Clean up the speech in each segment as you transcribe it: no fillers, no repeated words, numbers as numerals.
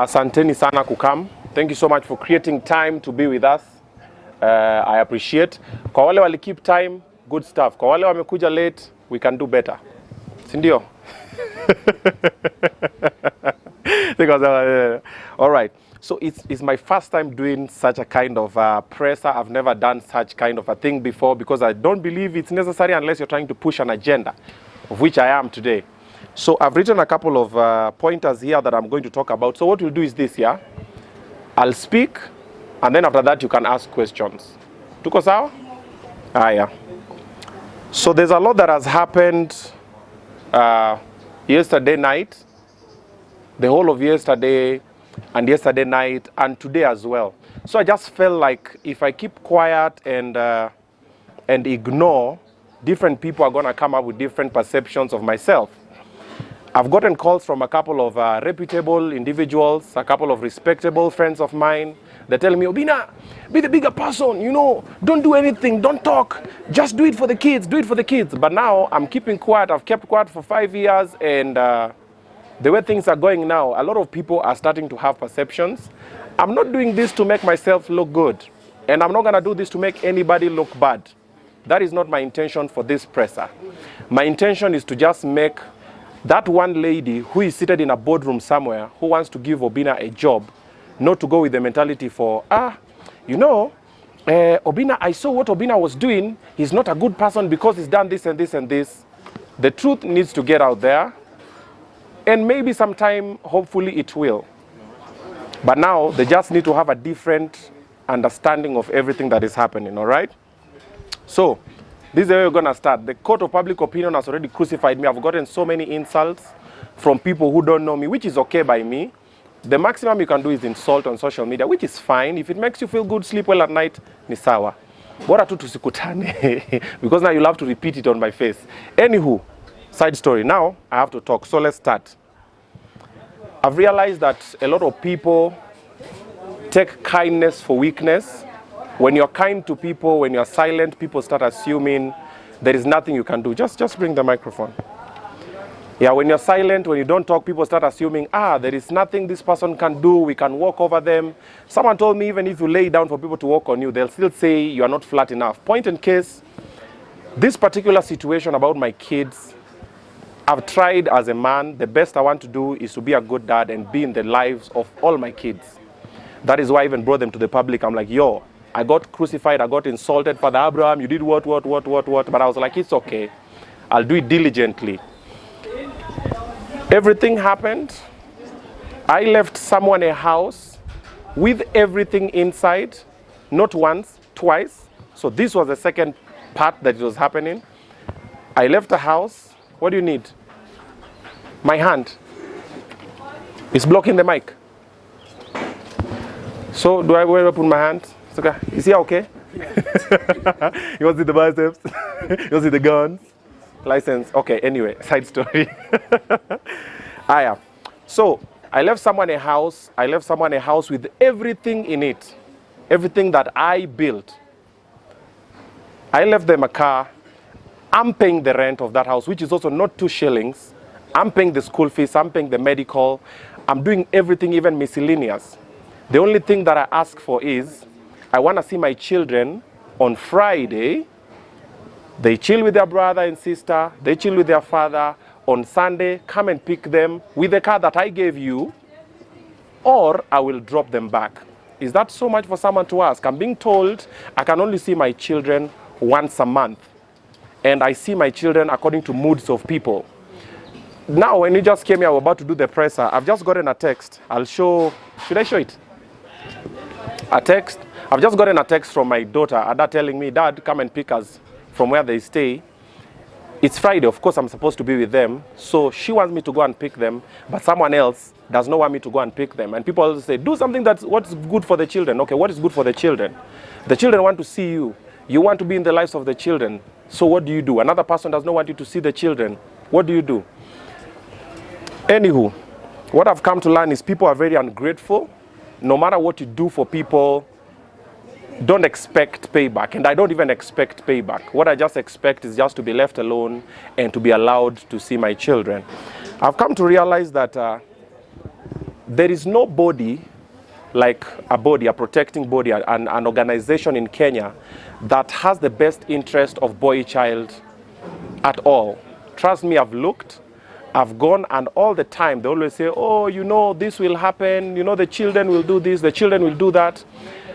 Asanteni sana kukam. Thank you so much for creating time to be with us. I appreciate. Kwa wale wali keep time, good stuff. Kwa wale wamekuja late, we can do better. Sindio? All right. So it's my first time doing such a kind of presser. I've never done such kind of a thing before because I don't believe it's necessary unless you're trying to push an agenda, of which I am today. So I've written a couple of pointers here that I'm going to talk about. So what we'll do is this, yeah? I'll speak, and then after that you can ask questions. Tuko sawa? Yeah. So there's a lot that has happened yesterday night, the whole of yesterday, and yesterday night, and today as well. So I just felt like if I keep quiet and ignore, different people are gonna come up with different perceptions of myself. I've gotten calls from a couple of reputable individuals, a couple of respectable friends of mine. They're telling me, Obina, be the bigger person, you know, don't do anything, don't talk, just do it for the kids, do it for the kids. But now I'm keeping quiet. I've kept quiet for 5 years, and the way things are going now, a lot of people are starting to have perceptions. I'm not doing this to make myself look good, and I'm not gonna do this to make anybody look bad. That is not my intention for this presser. My intention is to just make that one lady who is seated in a boardroom somewhere who wants to give Obina a job, not to go with the mentality for, you know, Obina, I saw what Obina was doing. He's not a good person because he's done this and this and this. The truth needs to get out there, and maybe sometime, hopefully it will. But now they just need to have a different understanding of everything that is happening, all right? So this is the way we're going to start. The court of public opinion has already crucified me. I've gotten so many insults from people who don't know me, which is okay by me. The maximum you can do is insult on social media, which is fine. If it makes you feel good, sleep well at night, ni sawa. Bora tu tusikutane. Because now you'll have to repeat it on my face. Anywho, side story. Now I have to talk. So let's start. I've realized that a lot of people take kindness for weakness. When you're kind to people, when you're silent, people start assuming there is nothing you can do. Just bring the microphone. Yeah, when you're silent, when you don't talk, people start assuming, there is nothing this person can do, we can walk over them. Someone told me even if you lay down for people to walk on you, they'll still say you are not flat enough. Point in case, this particular situation about my kids, I've tried as a man, the best I want to do is to be a good dad and be in the lives of all my kids. That is why I even brought them to the public. I'm like, yo, I got crucified, I got insulted, Father Abraham, you did what, but I was like, it's okay, I'll do it diligently. Everything happened. I left someone a house with everything inside, not once, twice. So this was the second part that it was happening. I left the house. What do you need? My hand. It's blocking the mic. So do I go and put my hand? Okay. Is he okay? You want to see the biceps? You want to see the guns? License. Okay, anyway, side story. So I left someone a house. I left someone a house with everything in it. Everything that I built. I left them a car. I'm paying the rent of that house, which is also not 2 shillings. I'm paying the school fees. I'm paying the medical. I'm doing everything, even miscellaneous. The only thing that I ask for is I want to see my children on Friday. They chill with their brother and sister. They chill with their father. On Sunday, come and pick them with the car that I gave you, or I will drop them back. Is that so much for someone to ask? I'm being told I can only see my children once a month. And I see my children according to moods of people. Now, when you just came here, we're about to do the presser. I've just gotten a text. I'll show. Should I show it? A text. I've just gotten a text from my daughter, Ada, telling me, Dad, come and pick us from where they stay. It's Friday, of course I'm supposed to be with them. So she wants me to go and pick them, but someone else does not want me to go and pick them. And people always say, do something that's what's good for the children. Okay, what is good for the children? The children want to see you. You want to be in the lives of the children. So what do you do? Another person does not want you to see the children. What do you do? Anywho, what I've come to learn is people are very ungrateful. No matter what you do for people, don't expect payback. And I don't even expect payback. What I just expect is just to be left alone and to be allowed to see my children. I've come to realize that there is no body, like a protecting body, an organization in Kenya that has the best interest of boy child at all. Trust me, I've looked, I've gone, and all the time they always say, oh, you know, this will happen, you know, the children will do this, the children will do that.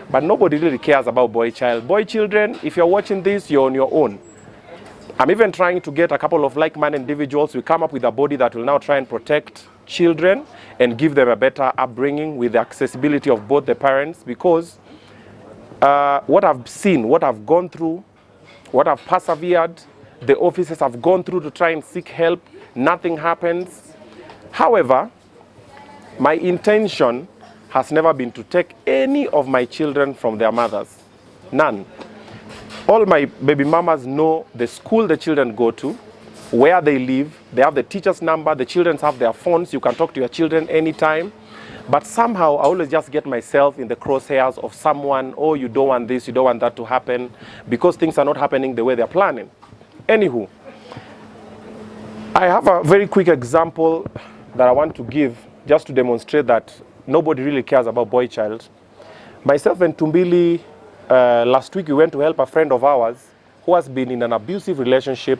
But nobody really cares about boy child. Boy children, if you're watching this, you're on your own. I'm even trying to get a couple of like-minded individuals. We come up with a body that will now try and protect children and give them a better upbringing with the accessibility of both the parents, because what I've seen, what I've gone through, what I've persevered, the officers have gone through to try and seek help, nothing happens. However, my intention has never been to take any of my children from their mothers. None. All my baby mamas know the school the children go to, where they live, they have the teacher's number, the children have their phones, you can talk to your children anytime. But somehow I always just get myself in the crosshairs of someone, oh, you don't want this, you don't want that to happen, because things are not happening the way they're planning. Anywho, I have a very quick example that I want to give just to demonstrate that nobody really cares about boy child. Myself and Tumbili, last week we went to help a friend of ours who has been in an abusive relationship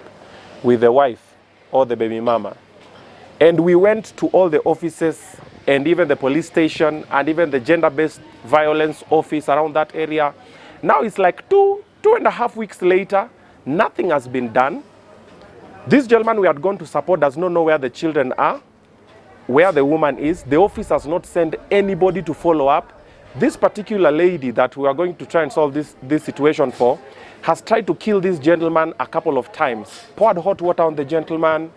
with the wife or the baby mama. And we went to all the offices and even the police station and even the gender-based violence office around that area. Now it's like two and a half weeks later, nothing has been done. This gentleman we had gone to support does not know where the children are, where the woman is. The office has not sent anybody to follow up. This particular lady that we are going to try and solve this situation for has tried to kill this gentleman a couple of times, poured hot water on the gentleman,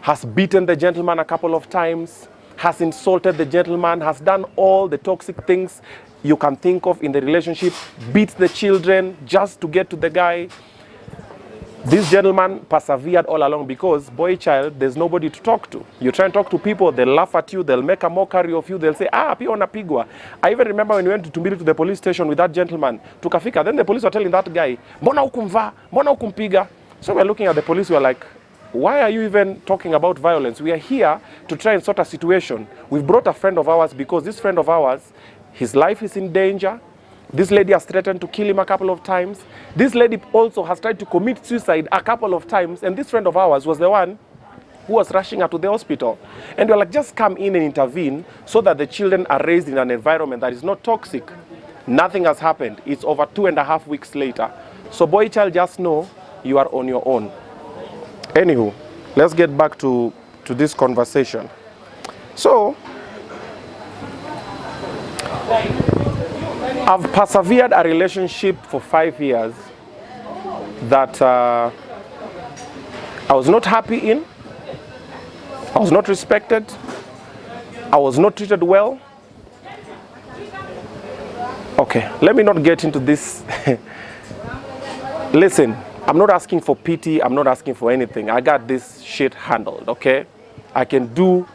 has beaten the gentleman a couple of times, has insulted the gentleman, has done all the toxic things you can think of in the relationship, beats the children just to get to the guy. This gentleman persevered all along because boy child, there's nobody to talk to. You try and talk to people, they'll laugh at you, they'll make a mockery of you, they'll say, pia unapigwa. I even remember when we went to Tumbili to the police station with that gentleman, tukafika, then the police were telling that guy, mbona hukumvaa, mbona hukumpiga? So we're looking at the police, we're like, why are you even talking about violence? We are here to try and sort a situation. We've brought a friend of ours because this friend of ours, his life is in danger. This lady has threatened to kill him a couple of times. This lady also has tried to commit suicide a couple of times. And this friend of ours was the one who was rushing her to the hospital. And we're like, just come in and intervene so that the children are raised in an environment that is not toxic. Nothing has happened. It's over 2.5 weeks later. So boy child, just know you are on your own. Anywho, let's get back to this conversation. So, I've persevered a relationship for 5 years that I was not happy in. I was not respected. I was not treated well. Okay, let me not get into this. Listen, I'm not asking for pity. I'm not asking for anything. I got this shit handled, okay? I can do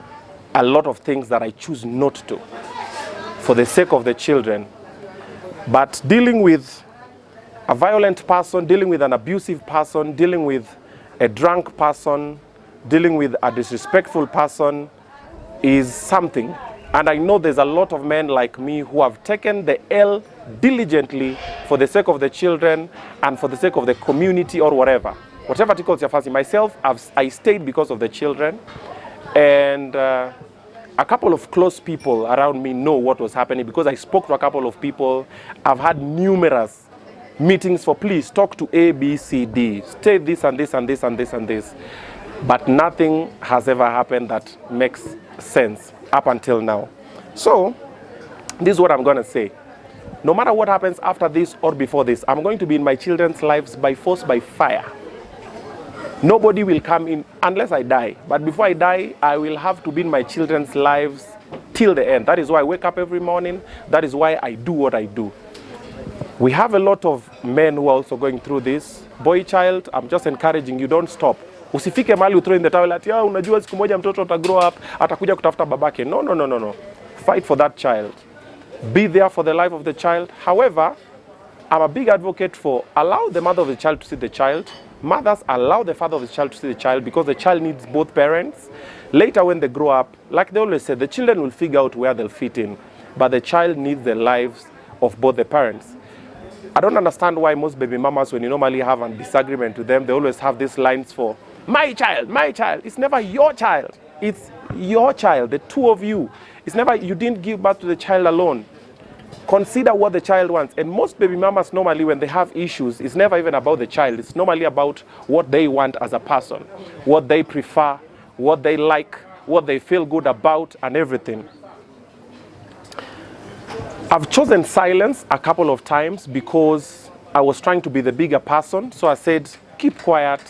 a lot of things that I choose not to for the sake of the children. But dealing with a violent person, dealing with an abusive person, dealing with a drunk person, dealing with a disrespectful person is something. And I know there's a lot of men like me who have taken the L diligently for the sake of the children and for the sake of the community or whatever. Whatever tickles your fancy. Myself, I stayed because of the children. And a couple of close people around me know what was happening because I spoke to a couple of people. I've had numerous meetings for please talk to A, B, C, D. Say this and this and this and this and this. But nothing has ever happened that makes sense up until now. So, this is what I'm going to say. No matter what happens after this or before this, I'm going to be in my children's lives by force, by fire. Nobody will come in unless I die. But before I die, I will have to be in my children's lives till the end. That is why I wake up every morning. That is why I do what I do. We have a lot of men who are also going through this. Boy child, I'm just encouraging you, don't stop. Usifike mahali throw in the towel ati unajua siku moja mtoto ata grow up, atakuja kutafuta babake. No. Fight for that child. Be there for the life of the child. However, I'm a big advocate for allow the mother of the child to see the child. Mothers allow the father of the child to see the child because the child needs both parents. Later when they grow up, like they always say, the children will figure out where they'll fit in, but the child needs the lives of both the parents. I don't understand why most baby mamas, when you normally have a disagreement with them, they always have these lines for, my child, my child. It's never your child. It's your child, the two of you. It's never, you didn't give birth to the child alone. Consider what the child wants. And most baby mamas normally, when they have issues, it's never even about the child. It's normally about what they want as a person, what they prefer, what they like, what they feel good about, and everything. I've chosen silence a couple of times because I was trying to be the bigger person. So I said, keep quiet,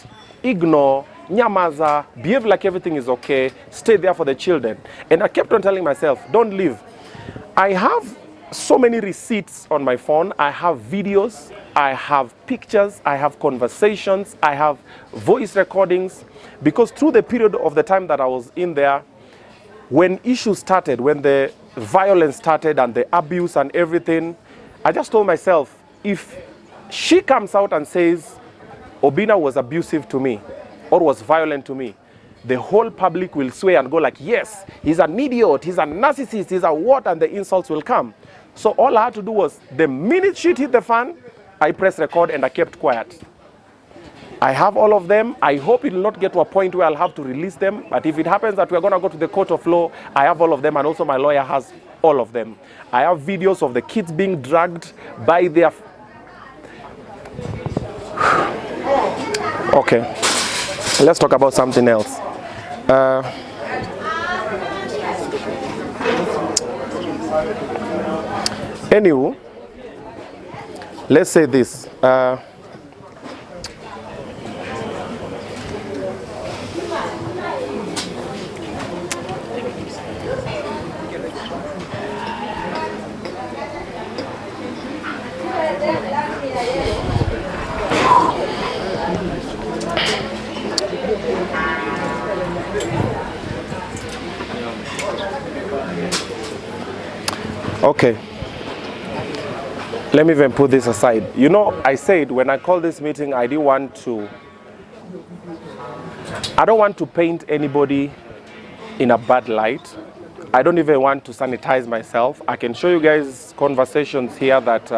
ignore, nyamaza, behave like everything is okay, stay there for the children. And I kept on telling myself, don't leave. I have so many receipts on my phone. I have videos, I have pictures, I have conversations, I have voice recordings. Because through the period of the time that I was in there, when issues started, when the violence started and the abuse and everything, I just told myself, if she comes out and says, Obina was abusive to me or was violent to me, the whole public will swear and go like, yes, he's an idiot, he's a narcissist, he's a what, and the insults will come. So all I had to do was, the minute shit hit the fan, I pressed record and I kept quiet. I have all of them. I hope it will not get to a point where I'll have to release them. But if it happens that we're going to go to the court of law, I have all of them, and also my lawyer has all of them. I have videos of the kids being dragged by their... Okay, let's talk about something else. Anywho, let's say this. Okay, let me even put this aside. You know, I said when I called this meeting, I don't want to paint anybody in a bad light. I don't even want to sanitize myself. I can show you guys conversations here that,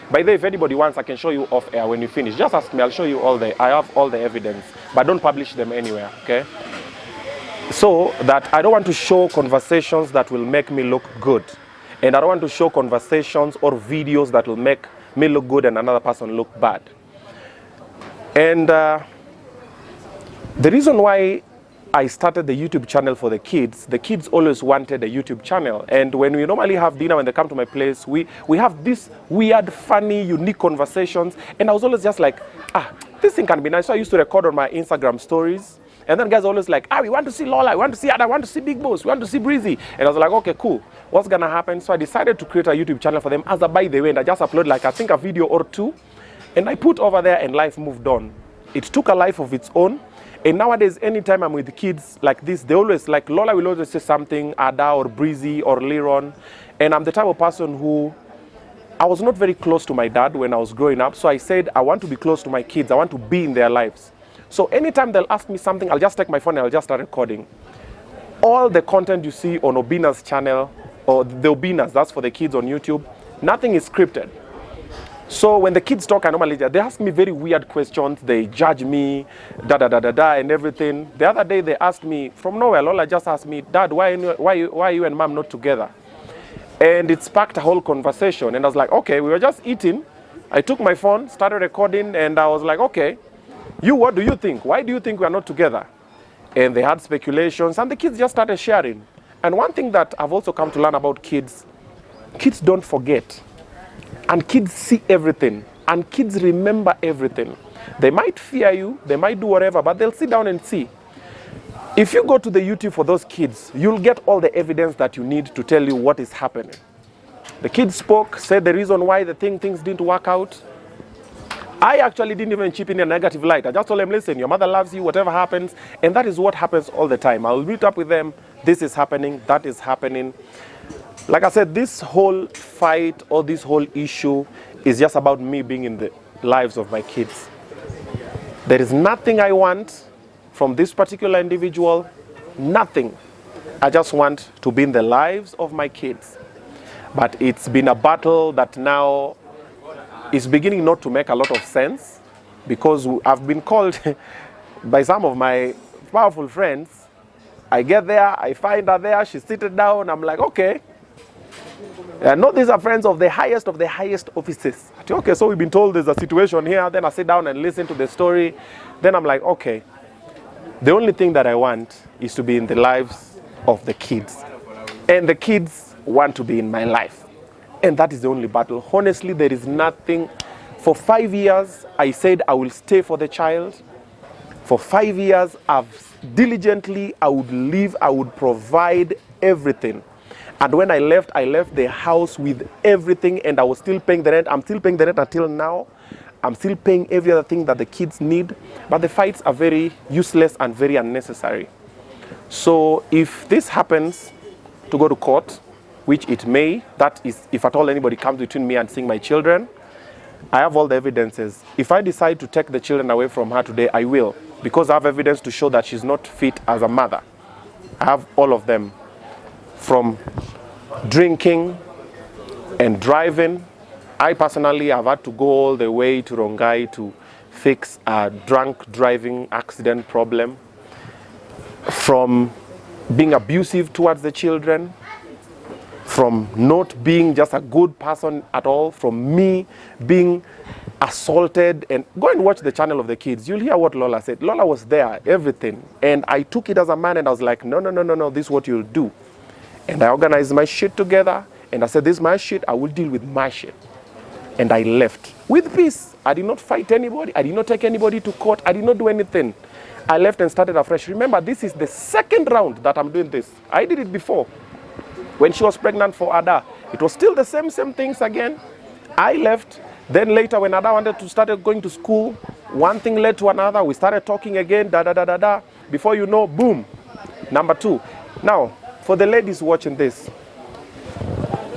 by the way, if anybody wants, I can show you off air when you finish. Just ask me, I'll show you I have all the evidence, but don't publish them anywhere, okay? So that I don't want to show conversations that will make me look good. And I don't want to show conversations or videos that will make me look good and another person look bad. And the reason why I started the YouTube channel for the kids always wanted a YouTube channel. And when we normally have dinner, when they come to my place, we have these weird, funny, unique conversations. And I was always just like, this thing can be nice. So I used to record on my Instagram stories. And then guys always like, we want to see Lola, we want to see Ada, we want to see Big Boss, we want to see Breezy. And I was like, okay, cool. What's going to happen? So I decided to create a YouTube channel for them as a by the way. And I just upload like, I think a video or two. And I put over there and life moved on. It took a life of its own. And nowadays, anytime I'm with the kids like this, they always, like Lola will always say something, Ada or Breezy or Liron. And I'm the type of person who, I was not very close to my dad when I was growing up. So I said, I want to be close to my kids. I want to be in their lives. So anytime they'll ask me something, I'll just take my phone and I'll just start recording. All the content you see on Obina's channel, or the Obinas, that's for the kids on YouTube, nothing is scripted. So when the kids talk, I normally, they ask me very weird questions. They judge me, and everything. The other day they asked me, from nowhere, Lola just asked me, Dad, why are you and Mom not together? And it sparked a whole conversation. And I was like, okay, we were just eating. I took my phone, started recording, and I was like, okay, what do you think? Why do you think we are not together? And they had speculations, and the kids just started sharing. And one thing that I've also come to learn about kids don't forget. And kids see everything. And kids remember everything. They might fear you, they might do whatever, but they'll sit down and see. If you go to the YouTube for those kids, you'll get all the evidence that you need to tell you what is happening. The kids spoke, said the reason why things didn't work out. I actually didn't even chip in a negative light. I just told them, listen, your mother loves you, whatever happens. And that is what happens all the time. I'll meet up with them. This is happening. That is happening. Like I said, this whole fight or this whole issue is just about me being in the lives of my kids. There is nothing I want from this particular individual nothing. I just want to be in the lives of my kids. But it's been a battle that now is beginning not to make a lot of sense, because I've been called by some of my powerful friends. I get there, I find her there, she's seated down, I'm like, okay. No, these are friends of the highest offices. Okay, so we've been told there's a situation here. Then I sit down and listen to the story. Then I'm like, okay, the only thing that I want is to be in the lives of the kids. And the kids want to be in my life. And that is the only battle. Honestly, there is nothing. For 5 years, I said I will stay for the child. For 5 years, I would live, I would provide everything. And when I left the house with everything, and I was still paying the rent. I'm still paying the rent until now. I'm still paying every other thing that the kids need. But the fights are very useless and very unnecessary. So if this happens to go to court, which it may, that is, if at all anybody comes between me and seeing my children, I have all the evidences. If I decide to take the children away from her today, I will, because I have evidence to show that she's not fit as a mother. I have all of them. From drinking and driving. I personally have had to go all the way to Rongai to fix a drunk driving accident problem. From being abusive towards the children. From not being just a good person at all. From me being assaulted. And go and watch the channel of the kids. You'll hear what Lola said. Lola was there, everything. And I took it as a man and I was like, no, this is what you'll do. And I organized my shit together, and I said, this is my shit, I will deal with my shit. And I left with peace. I did not fight anybody. I did not take anybody to court. I did not do anything. I left and started afresh. Remember, this is the second round that I'm doing this. I did it before. When she was pregnant for Ada, it was still the same things again. I left. Then later, when Ada wanted to start going to school, one thing led to another. We started talking again, Before you know, boom, number 2. Now, for the ladies watching this,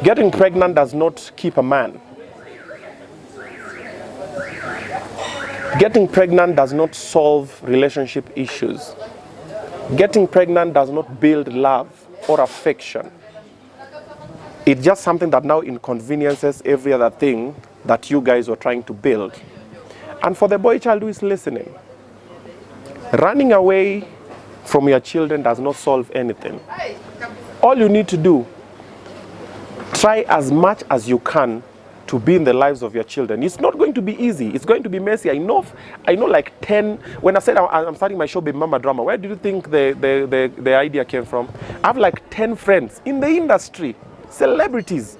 getting pregnant does not keep a man. Getting pregnant does not solve relationship issues. Getting pregnant does not build love or affection. It's just something that now inconveniences every other thing that you guys were trying to build. And for the boy child who is listening, running away from your children does not solve anything. All you need to do, try as much as you can to be in the lives of your children. It's not going to be easy. It's going to be messy. I know like 10, when I said I'm starting my show, Baby Mama Drama, where do you think the idea came from? I have like 10 friends in the industry, celebrities,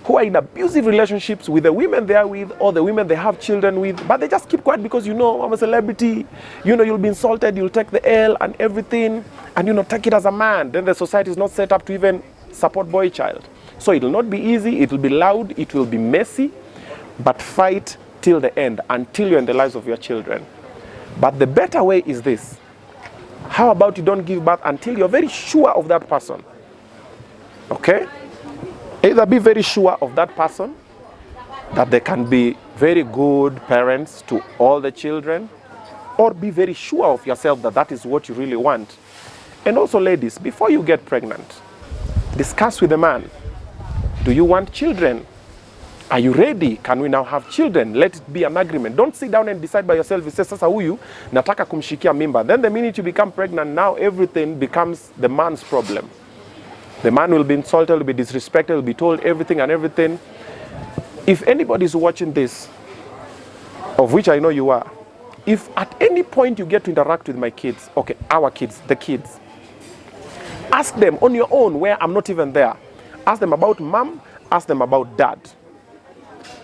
who are in abusive relationships with the women they are with or the women they have children with, but they just keep quiet because, I'm a celebrity, you'll be insulted, you'll take the L and everything, and take it as a man. Then the society is not set up to even support boy child. So it will not be easy, it will be loud, it will be messy, but fight till the end, until you're in the lives of your children. But the better way is this. How about you don't give birth until you're very sure of that person? Okay? Either be very sure of that person, that they can be very good parents to all the children, or be very sure of yourself that that is what you really want. And also, ladies, before you get pregnant, discuss with the man. Do you want children? Are you ready? Can we now have children? Let it be an agreement. Don't sit down and decide by yourself. You say, sasa huyu, nataka kumshikia mimba. Then the minute you become pregnant, now everything becomes the man's problem. The man will be insulted, will be disrespected, will be told everything and everything. If anybody is watching this, of which I know you are, if at any point you get to interact with my kids, okay, our kids, the kids, ask them on your own where I'm not even there. Ask them about mom, ask them about dad.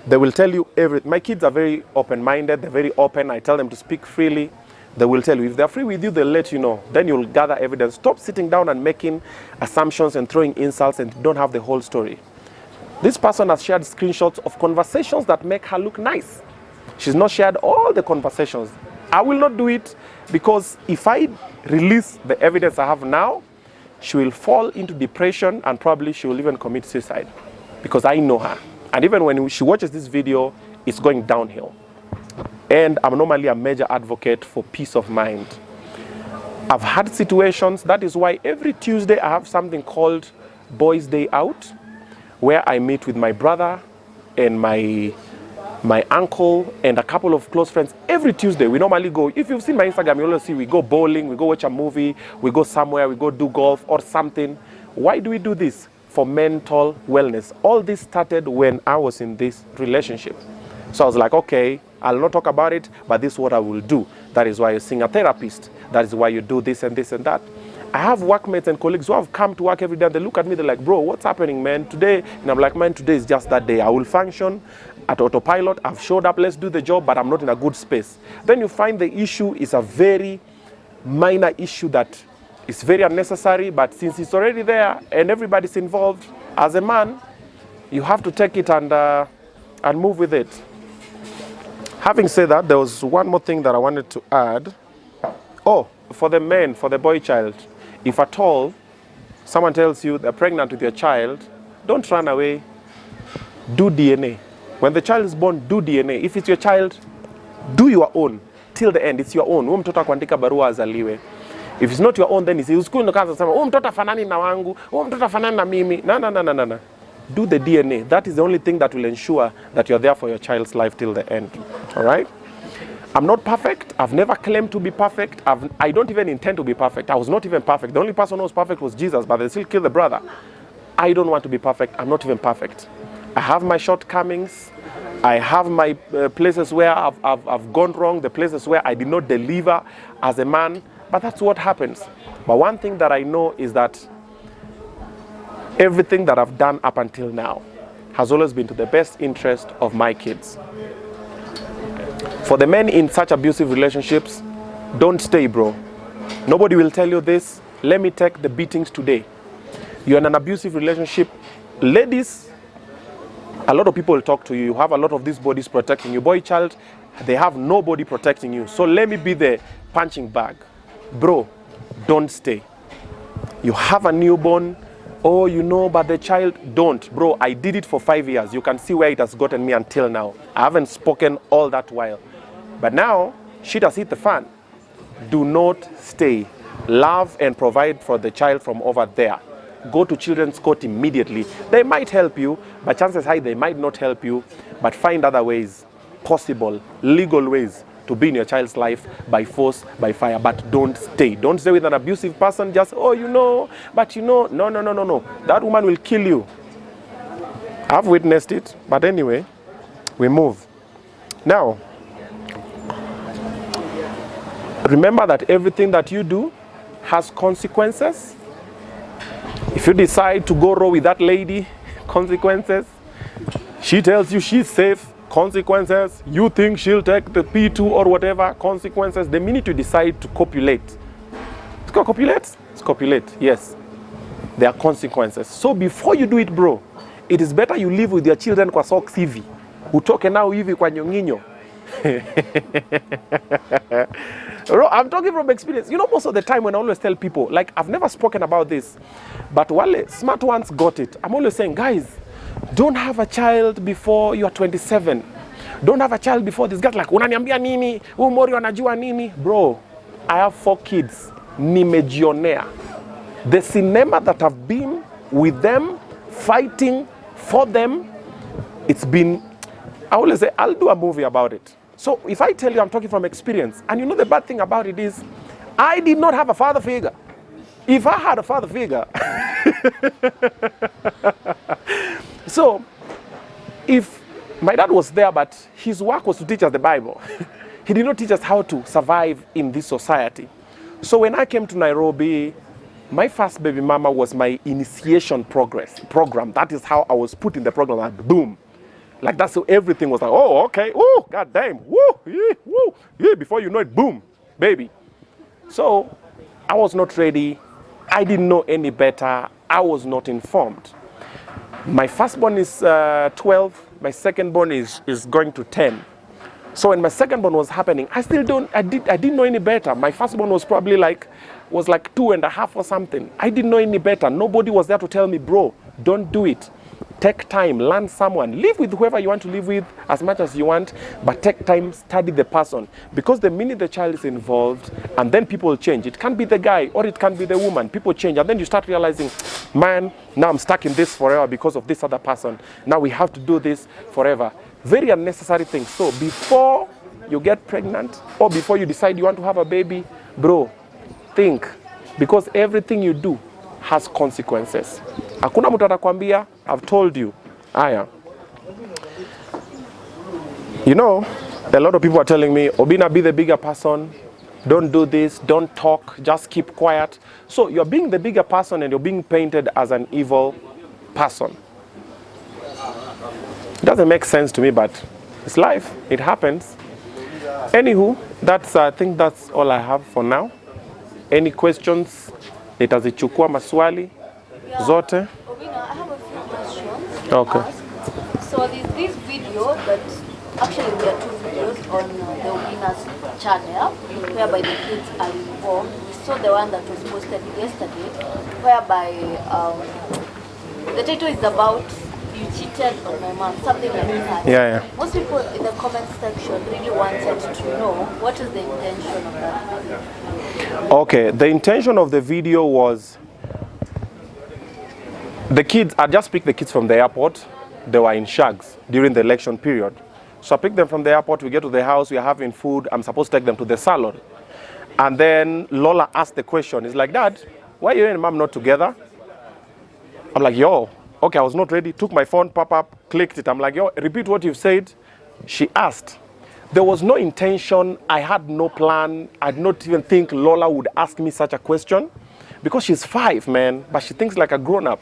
They will tell you everything. My kids are very open-minded, they're very open. I tell them to speak freely. They will tell you. If they're free with you, they'll let you know. Then you'll gather evidence. Stop sitting down and making assumptions and throwing insults and don't have the whole story. This person has shared screenshots of conversations that make her look nice. She's not shared all the conversations. I will not do it because if I release the evidence I have now, she will fall into depression and probably she will even commit suicide because I know her. And even when she watches this video, it's going downhill. And I'm normally a major advocate for peace of mind. I've had situations. That is why every Tuesday I have something called Boys' Day Out, where I meet with my brother and my uncle and a couple of close friends. Every Tuesday we normally go. If you've seen my Instagram, you always see we go bowling, we go watch a movie, we go somewhere, we go do golf or something. Why do we do this? For mental wellness. All this started when I was in this relationship. So I was like, okay, I'll not talk about it, but this is what I will do. That is why you sing a therapist. That is why you do this and this and that. I have workmates and colleagues who have come to work every day and they look at me, they're like, bro, what's happening, man, today? And I'm like, man, today is just that day. I will function at autopilot. I've showed up, let's do the job, but I'm not in a good space. Then you find the issue is a very minor issue that is very unnecessary, but since it's already there and everybody's involved, as a man, you have to take it and move with it. Having said that, there was one more thing that I wanted to add. Oh, for the men, for the boy child, if at all someone tells you they're pregnant with your child, don't run away. Do DNA. When the child is born, do DNA. If it's your child, do your own till the end. It's your own. Huyo mtoto kuandika barua azaliwe. If it's not your own, then it's school ndo kaanza kusema huyo mtoto afanani na wangu, huyo mtoto afanani na mimi. No. Do the DNA. That is the only thing that will ensure that you're there for your child's life till the end. All right? I'm not perfect. I've never claimed to be perfect. I don't even intend to be perfect. I was not even perfect. The only person who was perfect was Jesus, but they still killed the brother. I don't want to be perfect. I'm not even perfect. I have my shortcomings. I have my places where I've gone wrong, the places where I did not deliver as a man, but that's what happens. But one thing that I know is that everything that I've done up until now has always been to the best interest of my kids. For the men in such abusive relationships, don't stay, bro. Nobody will tell you this. Let me take the beatings today. You're in an abusive relationship. Ladies, a lot of people will talk to you. You have a lot of these bodies protecting you. Boy child, they have nobody protecting you. So let me be the punching bag. Bro, don't stay. You have a newborn. Oh, you know, but the child, don't. Bro, I did it for 5 years. You can see where it has gotten me until now. I haven't spoken all that while. But now, shit has hit the fan. Do not stay. Love and provide for the child from over there. Go to children's court immediately. They might help you, but chances high they might not help you. But find other ways, possible, legal ways to be in your child's life by force, by fire. But don't stay. Don't stay with an abusive person just, oh, you know, but you know. No. That woman will kill you. I've witnessed it. But anyway, we move. Now, remember that everything that you do has consequences. If you decide to go raw with that lady, consequences. She tells you she's safe, consequences. You think she'll take the P2 or whatever, consequences. The minute you decide to copulate, it's called copulate? It's copulate, yes. There are consequences. So before you do it, bro, it is better you live with your children kwa socks hivi. Utoke nao hivi kwa nyonginyo. I'm talking from experience. You know, most of the time when I always tell people, like, I've never spoken about this, but wale smart ones got it. I'm always saying, guys, don't have a child before you are 27. Don't have a child before this. Guys, like, unaniambia nini? Umori wanajua nini? Bro, I have 4 kids. Nimejionea. The cinema that I've been with them, fighting for them, it's been, I always say, I'll do a movie about it. So if I tell you I'm talking from experience, and you know the bad thing about it is, I did not have a father figure. If I had a father figure, so if my dad was there, but his work was to teach us the Bible, he did not teach us how to survive in this society. So when I came to Nairobi, my first baby mama was my initiation program. That is how I was put in the program, like boom. Like that's so everything was like, oh, okay, oh, god damn, woo, yeah, before you know it, boom, baby. So I was not ready. I didn't know any better. I was not informed. My firstborn is 12. My secondborn is going to 10. So when my secondborn was happening, I didn't know any better. My firstborn was probably like 2.5 or something. I didn't know any better. Nobody was there to tell me, bro, don't do it. Take time, learn someone, live with whoever you want to live with as much as you want, but take time, study the person. Because the minute the child is involved, and then people change. It can be the guy or it can be the woman. People change, and then you start realizing, man, now I'm stuck in this forever because of this other person. Now we have to do this forever. Very unnecessary things. So before you get pregnant or before you decide you want to have a baby, bro, think. Because everything you do has consequences. Hakuna mtu atakwambia, I've told you. Aya. You know, a lot of people are telling me, Obina, be the bigger person. Don't do this, don't talk, just keep quiet. So you're being the bigger person and you're being painted as an evil person. It doesn't make sense to me, but it's life. It happens. Anywho, I think that's all I have for now. Any questions? Nitazichukua maswali zote. Obina, I have a few questions. Okay. So there's this video that actually there are two videos on the Obina's channel whereby the kids are involved. We saw the one that was posted yesterday whereby the title is about you cheated on my mom, something like that. Yeah. Most people in the comment section really wanted to know what is the intention of that video. Okay, the intention of the video was the kids, I just picked the kids from the airport. They were in shags during the election period. So I picked them from the airport, we get to the house, we are having food, I'm supposed to take them to the salon. And then Lola asked the question, he's like, Dad, why are you and Mom not together? I'm like, yo, okay, I was not ready, took my phone, pop up, clicked it. I'm like, yo, repeat what you've said. She asked. There was no intention, I had no plan. I did not even think Lola would ask me such a question because she's 5, man, but she thinks like a grown-up.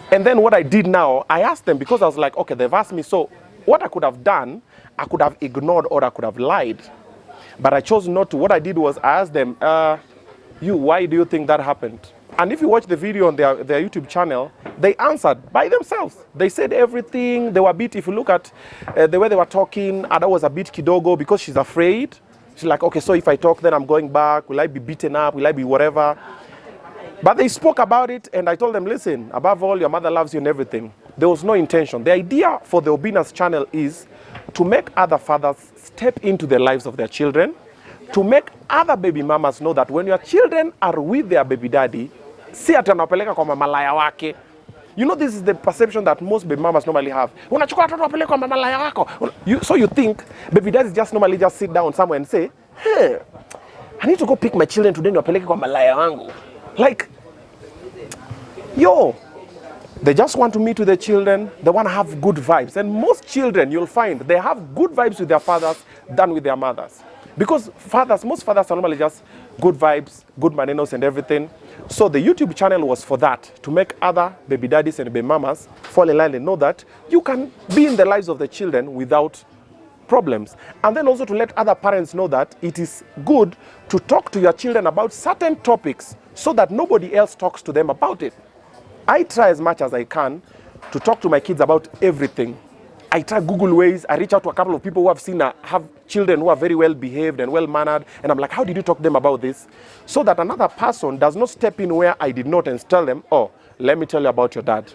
And then what I did now, I asked them because I was like, okay, they've asked me, so what I could have done, I could have ignored or I could have lied. But I chose not to. What I did was I asked them, why do you think that happened? And if you watch the video on their YouTube channel, they answered by themselves. They said everything. They were a bit, if you look at the way they were talking, Ada was a bit kidogo because she's afraid. She's like, okay, so if I talk, then I'm going back. Will I be beaten up? Will I be whatever? But they spoke about it, and I told them, listen, above all, your mother loves you and everything. There was no intention. The idea for the Obina's channel is to make other fathers step into the lives of their children, to make other baby mamas know that when your children are with their baby daddy, si ati anawapeleka kwa mamalaya wake. You know, this is the perception that most baby mamas normally have. Unachukua watoto wapeleka kwa mamalaya wako. So you think baby daddies just normally just sit down somewhere and say, hey, I need to go pick my children today niwapeleke kwa malaya wangu. Like, yo, they just want to meet with the children. They want to have good vibes. And most children, you'll find, they have good vibes with their fathers than with their mothers. Because most fathers are normally just good vibes, good manenos and everything. So the YouTube channel was for that, to make other baby daddies and baby mamas fall in line and know that you can be in the lives of the children without problems. And then also to let other parents know that it is good to talk to your children about certain topics so that nobody else talks to them about it. I try as much as I can to talk to my kids about everything. I try Google ways. I reach out to a couple of people who have children who are very well behaved and well mannered. And I'm like, how did you talk to them about this? So that another person does not step in where I did not and tell them, oh, let me tell you about your dad.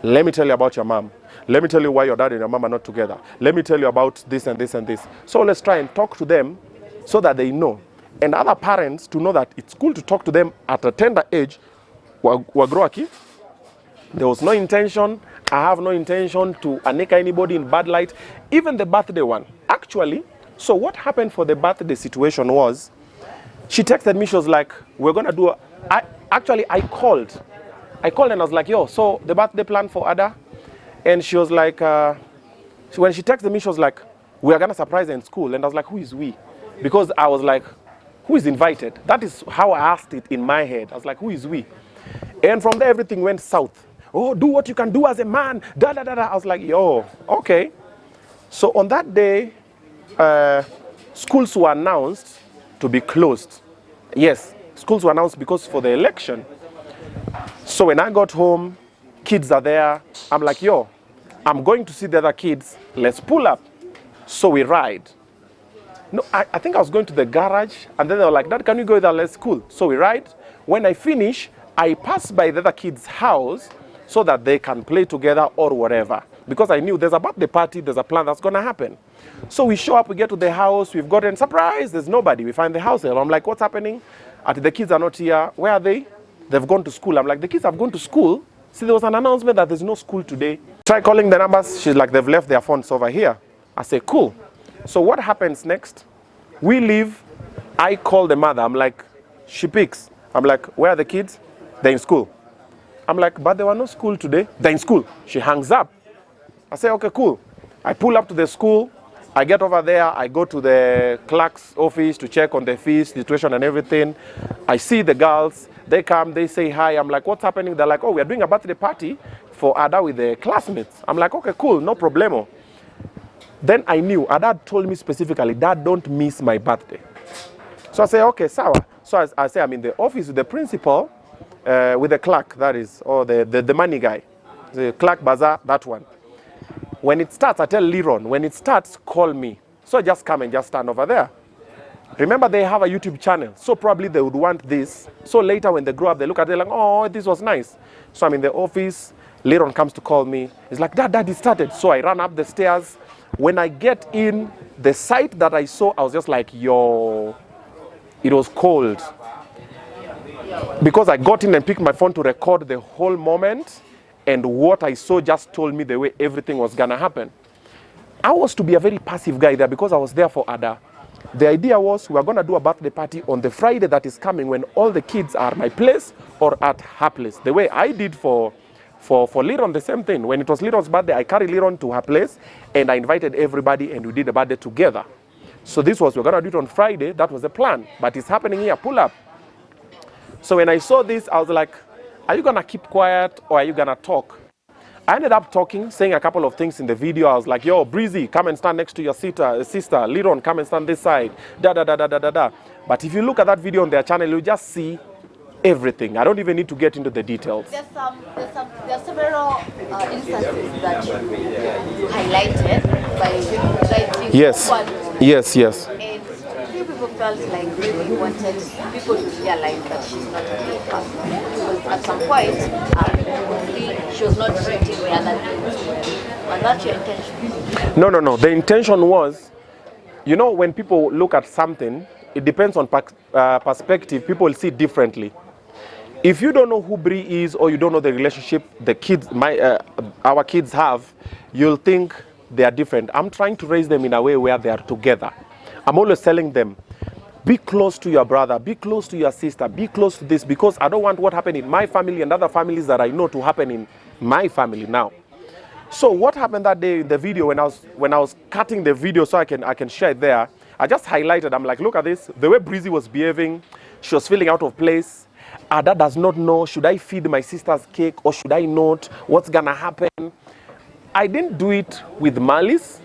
Let me tell you about your mom. Let me tell you why your dad and your mom are not together. Let me tell you about this and this and this. So let's try and talk to them so that they know. And other parents to know that it's cool to talk to them at a tender age. Wagroaki. There was no intention. I have no intention to aneka anybody in bad light. Even the birthday one. Actually, so what happened for the birthday situation was, she texted me, she was like, we're going to do I called. I called and I was like, yo, so the birthday plan for Ada? And she was like, when she texted me, she was like, we are going to surprise her in school. And I was like, who is we? Because I was like, who is invited? That is how I asked it in my head. I was like, who is we? And from there, everything went south. Oh, do what you can do as a man. I was like, yo, okay. So on that day, schools were announced to be closed. Yes, schools were announced because for the election. So when I got home, kids are there. I'm like, yo, I'm going to see the other kids. Let's pull up. So we ride. No, I think I was going to the garage, and then they were like, Dad, can we go there? Let's cool. So we ride. When I finish, I pass by the other kid's house. so that they can play together or whatever. Because I knew there's a birthday party, there's a plan that's going to happen. So we show up, we get to the house, we've gotten surprised, there's nobody. We find the house help. I'm like, what's happening? The kids are not here. Where are they? They've gone to school. I'm like, the kids have gone to school? See, there was an announcement that there's no school today. Try calling the numbers. She's like, they've left their phones over here. I say, cool. So what happens next? We leave. I call the mother. I'm like, she picks. I'm like, where are the kids? They're in school. I'm like, but there were no school today. They're in school. She hangs up. I say, okay, cool. I pull up to the school. I get over there. I go to the clerk's office to check on the fees, situation and everything. I see the girls. They come, they say hi. I'm like, what's happening? They're like, oh, we're doing a birthday party for Ada with the classmates. I'm like, okay, cool, no problemo. Then I knew, Ada told me specifically, Dad, don't miss my birthday. So I say, okay, sawa. So I say, I'm in the office with the principal, with the clerk, that is, or the money guy. The clerk bazaar, that one. When it starts, I tell Liron, when it starts, call me. So I just come and just stand over there. Remember, they have a YouTube channel, so probably they would want this. So later when they grow up, they look at it like, oh, this was nice. So I'm in the office, Liron comes to call me. He's like, Dad, it started. So I ran up the stairs. When I get in, the sight that I saw, I was just like, yo, it was cold. Because I got in and picked my phone to record the whole moment, and what I saw just told me the way everything was gonna happen. I was to be a very passive guy there because I was there for Ada. The idea was we were going to do a birthday party on the Friday that is coming when all the kids are at my place or at her place. The way I did for Liron, the same thing. When it was Liron's birthday, I carried Liron to her place and I invited everybody and we did the birthday together. So this was, we're going to do it on Friday. That was the plan. But it's happening here, pull up. So when I saw this, I was like, are you going to keep quiet or are you going to talk? I ended up talking, saying a couple of things in the video. I was like, yo, Breezy, come and stand next to your sister. Liron, come and stand this side. Da. But if you look at that video on their channel, you just see everything. I don't even need to get into the details. There are several instances that you highlighted by Yes. And few people felt like you wanted people to realize that she's not a gay person. Because at some point, people feel she was not treating the other kids well. Was that your intention? No. The intention was, you know, when people look at something, it depends on perspective. People see it differently. If you don't know who Bree is or you don't know the relationship the kids, our kids have, you'll think they are different. I'm trying to raise them in a way where they are together. I'm always telling them, be close to your brother, be close to your sister, be close to this, because I don't want what happened in my family and other families that I know to happen in my family now. So what happened that day in the video when I was cutting the video so I can share it there, I just highlighted, I'm like, look at this, the way Breezy was behaving, she was feeling out of place. Ada does not know, should I feed my sister's cake or should I not? What's gonna happen? I didn't do it with malice,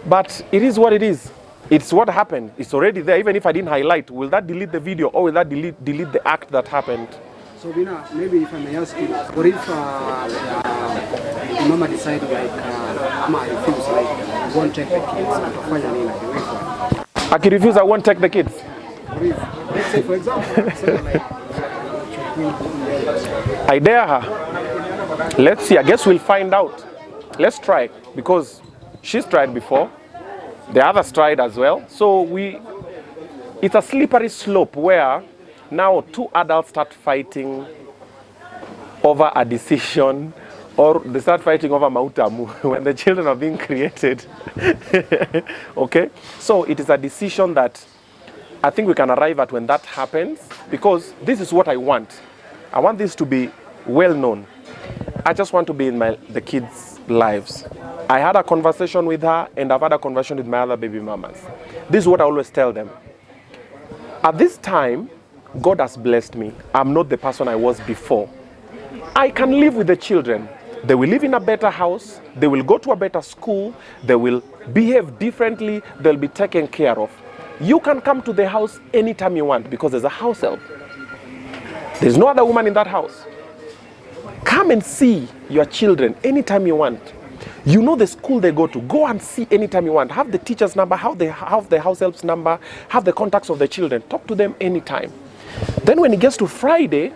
but it is what it is. It's what happened. It's already there. Even if I didn't highlight, will that delete the video or will that delete the act that happened? So Obina, maybe if I may ask you, what if mama decide like, Mama refuse, like, won't take the kids, atafanya nini akiwefa? Aki refuse, I won't take the kids. Let's say for example, say like, I dare her. Let's see. I guess we'll find out. Let's try, because she's tried before. The others tried as well. So it's a slippery slope where now two adults start fighting over a decision, or they start fighting over mautamu when the children are being created. Okay? So it is a decision that I think we can arrive at when that happens, because this is what I want. I want this to be well known. I just want to be in the kids' lives. I had a conversation with her and I've had a conversation with my other baby mamas. This is what I always tell them. At this time, God has blessed me. I'm not the person I was before. I can live with the children. They will live in a better house. They will go to a better school. They will behave differently. They'll be taken care of. You can come to the house anytime you want because there's a house help. There's no other woman in that house. Come and see your children anytime you want. You know the school they go to. Go and see anytime you want. Have the teacher's number, have the house help's number, have the contacts of the children. Talk to them anytime. Then when it gets to Friday,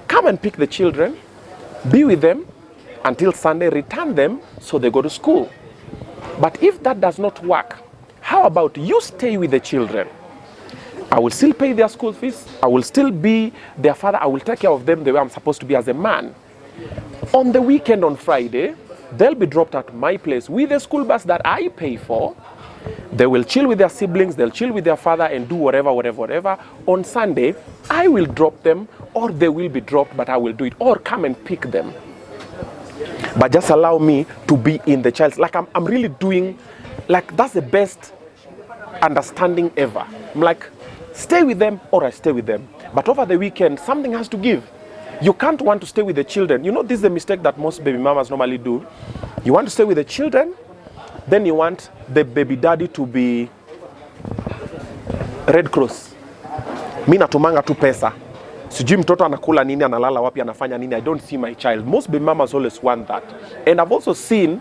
come and pick the children, be with them, until Sunday, return them so they go to school. But if that does not work, how about you stay with the children? I will still pay their school fees. I will still be their father. I will take care of them the way I'm supposed to be as a man. On the weekend, on Friday, they'll be dropped at my place with the school bus that I pay for. They will chill with their siblings, they'll chill with their father and do whatever. On Sunday, I will drop them, or they will be dropped, but I will do it, or come and pick them. But just allow me to be in the child's, like I'm really doing, like that's the best understanding ever. I'm like, stay with them or I stay with them. But over the weekend, something has to give. You can't want to stay with the children. You know, this is the mistake that most baby mamas normally do. You want to stay with the children, then you want the baby daddy to be Red Cross. Mi natumanga tu pesa. Sijui mtoto anakula nini, analala wapi, anafanya nini. I don't see my child. Most baby mamas always want that. And I've also seen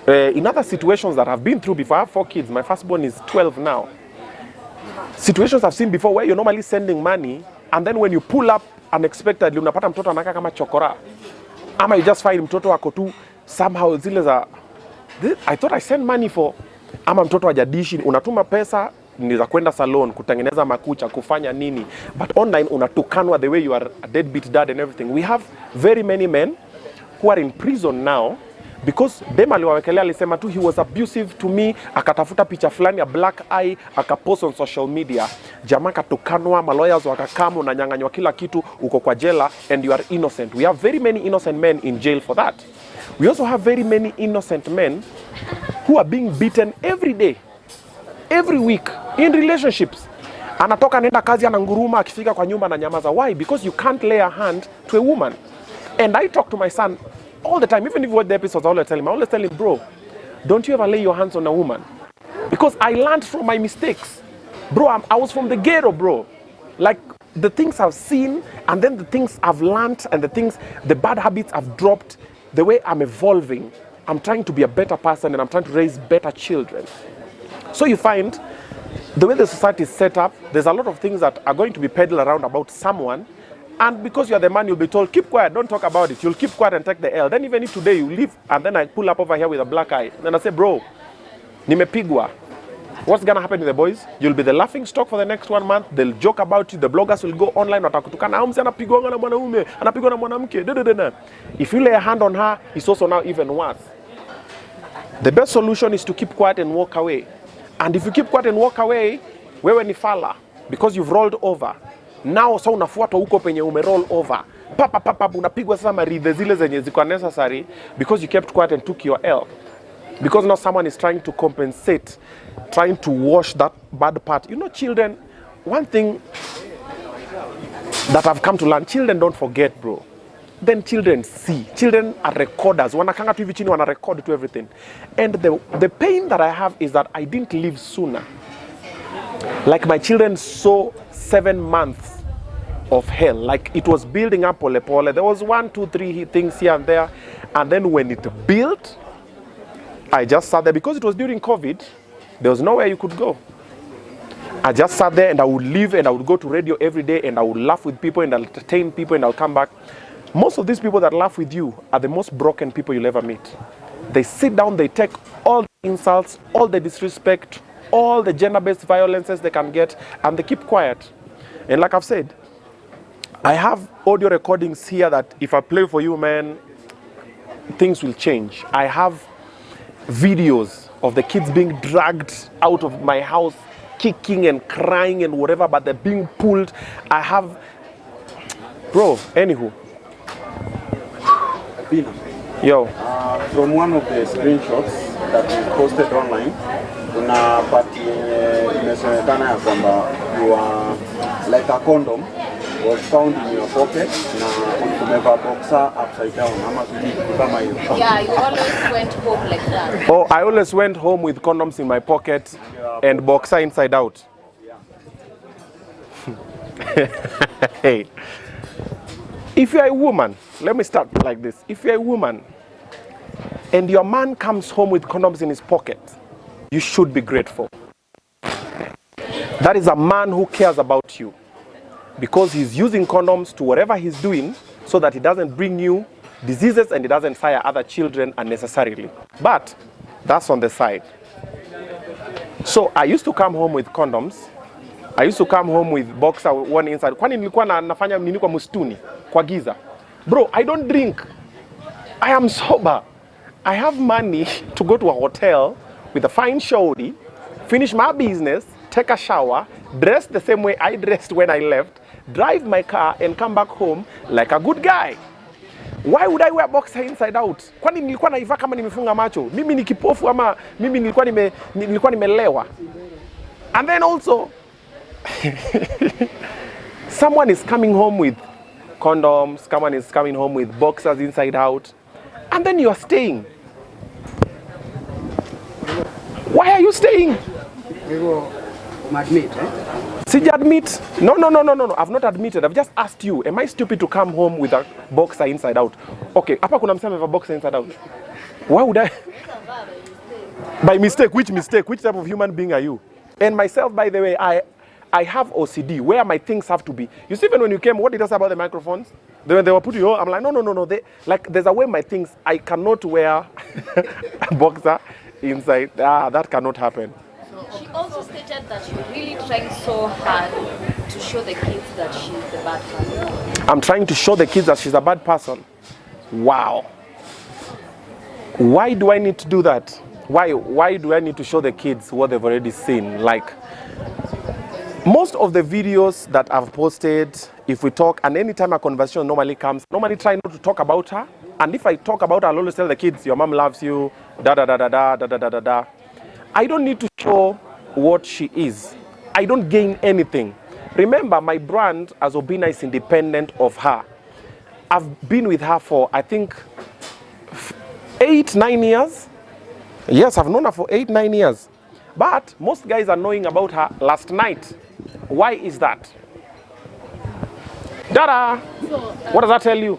in other situations that I've been through before. I have 4 kids. My firstborn is 12 now. Situations I've seen before where you're normally sending money, and then when you pull up unexpectedly, unapata mtoto anaka kama chokora. Ama you just find mtoto wako tu somehow zile za I thought I sent money for, ama mtoto hajadishi, unatuma pesa ni za kwenda salon, kutengeneza makucha, kufanya nini, but online unatukanwa the way you are a deadbeat dad and everything. We have very many men who are in prison now because dem aliwawekelea, alisema tu he was abusive to me, akatafuta picha fulani ya black eye akapost on social media, jamaa katukanwa, malawyers wakakamu, unanyang'anywa kila kitu, uko kwa jela and you are innocent. We have very many innocent men in jail for that. We also have very many innocent men who are being beaten every day, every week, in relationships. Anatoka nenda kazi ananguruma, akifika kwa nyumba na nyamaza. Why? Because you can't lay a hand to a woman. And I talk to my son all the time, even if you watch the episodes, I always tell him, bro, don't you ever lay your hands on a woman. Because I learned from my mistakes. Bro, I was from the ghetto, bro. Like, the things I've seen, and then the things I've learned, and the bad habits I've dropped, the way I'm evolving, I'm trying to be a better person and I'm trying to raise better children. So you find the way the society is set up, there's a lot of things that are going to be peddled around about someone, and because you're the man, you'll be told, keep quiet, don't talk about it. You'll keep quiet and take the L. Then even if today you leave, and then I pull up over here with a black eye, then I say, bro, nimepigwa. What's gonna happen to the boys? You'll be the laughing stock for the next 1 month. They'll joke about you. The bloggers will go online. Watakutukana, anapigwa na mwanamke. If you lay a hand on her, it's also now even worse. The best solution is to keep quiet and walk away. And if you keep quiet and walk away, wewe ni fala, because you've rolled over. Now so unafuata huko penye roll over. Papa unapigwa sasa maridhe zile zenye ziko necessary because you kept quiet and took your L. Because now someone is trying to compensate, trying to wash that bad part. You know, children, one thing that I've come to learn, children don't forget, bro. Then children see. Children are recorders. Wanakanga tu hivi chini, wana record to everything. And the pain that I have is that I didn't leave sooner. Like my children saw 7 months of hell. Like it was building up pole pole. There was 1, 2, 3 things here and there. And then when it built, I just sat there because it was during COVID. There was nowhere you could go. I just sat there and I would leave and I would go to radio every day and I would laugh with people and I'll entertain people and I'll come back. Most of these people that laugh with you are the most broken people you'll ever meet. They sit down, they take all the insults, all the disrespect, all the gender-based violences they can get, and they keep quiet. And like I've said, I have audio recordings here that if I play for you, man, things will change. I have videos of the kids being dragged out of my house, kicking and crying and whatever, but they're being pulled. I have, bro, anywho. Obina. Yo. From one of the screenshots that you posted online, kuna pati yenye imesemekana ya kwamba you are like a condom was found in your pocket na umevaa boxer upside down ama kitu kama hiyo. Yeah, you always went home like that. Oh, I always went home with condoms in my pocket and boxer inside out. Yeah. Hey. If you're a woman, let me start like this. If you're a woman and your man comes home with condoms in his pocket, you should be grateful. That is a man who cares about you because he's using condoms to whatever he's doing so that he doesn't bring you diseases and it doesn't sire other children unnecessarily. But that's on the side. So I used to come home with condoms. I used to come home with boxer one inside. Kwani nilikuwa nafanya nini kwa mustuni, kwa giza? Bro, I don't drink. I am sober. I have money to go to a hotel with a fine shawty, finish my business, take a shower, dress the same way I dressed when I left, drive my car and come back home like a good guy. Why would I wear boxer inside out? Kwani nilikuwa naivaa kama nimefunga macho? Mimi ni kipofu ama mimi nilikuwa nimelewa? And then also someone is coming home with condoms, someone is coming home with boxers inside out, and then you are staying. Why are you staying? We will admit, Sija admit. No. I've not admitted. I've just asked you, am I stupid to come home with a boxer inside out? Okay, hapa kuna msema have a boxer inside out. Why would I? By mistake? Which mistake? Which type of human being are you? And myself, by the way, I have OCD where my things have to be. You see, even when you came, what did I say about the microphones? They were putting you on. I'm like, no. There's a way my things, I cannot wear a boxer inside. That cannot happen. She also stated that she's really trying so hard to show the kids that she's a bad person. I'm trying to show the kids that she's a bad person. Wow. Why do I need to do that? Why do I need to show the kids what they've already seen? Like, most of the videos that I've posted, if we talk, and anytime a conversation normally comes, normally try not to talk about her. And if I talk about her, I'll always tell the kids, your mom loves you, da. I don't need to show what she is. I don't gain anything. Remember, my brand as Obina is independent of her. I've been with her for, I think, 8-9 years. Yes, I've known her for 8-9 years. But most guys are knowing about her last night. Why is that? Dada! So, what does that tell you?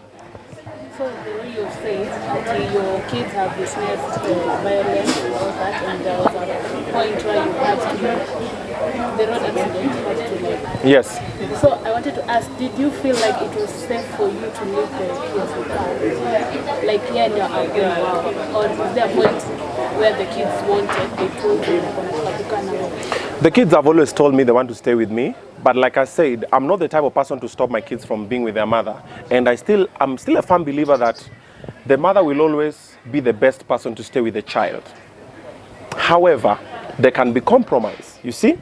So the way you say that your kids have witnessed violence and all that, and there was a point where you had to, the road accident, you had to leave. Yes. So I wanted to ask, did you feel like it was safe for you to leave the kids with her? Like here in your house? Or was there a point where the kids wanted, they told you, the kids have always told me they want to stay with me. But like I said, I'm not the type of person to stop my kids from being with their mother. And I'm still a firm believer that the mother will always be the best person to stay with the child. However, there can be compromise, you see?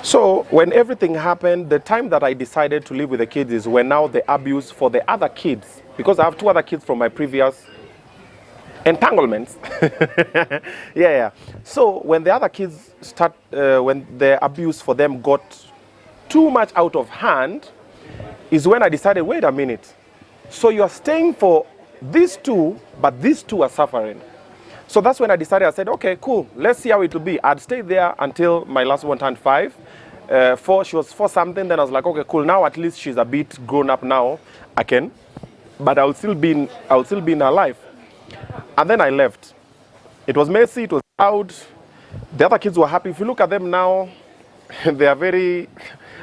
So when everything happened, the time that I decided to live with the kids is when now the abuse for the other kids, because I have 2 other kids from my previous entanglements. Yeah. So when the other kids when the abuse for them got too much out of hand, is when I decided, wait a minute. So you are staying for these 2, but these 2 are suffering. So that's when I decided, I said, okay, cool, let's see how it will be. I'd stay there until my last one turned 5. 4, she was 4 something, then I was like, okay, cool, now at least she's a bit grown up now, I can. But I'll still be in her life. And then I left. It was messy, it was loud. The other kids were happy. If you look at them now, they are very,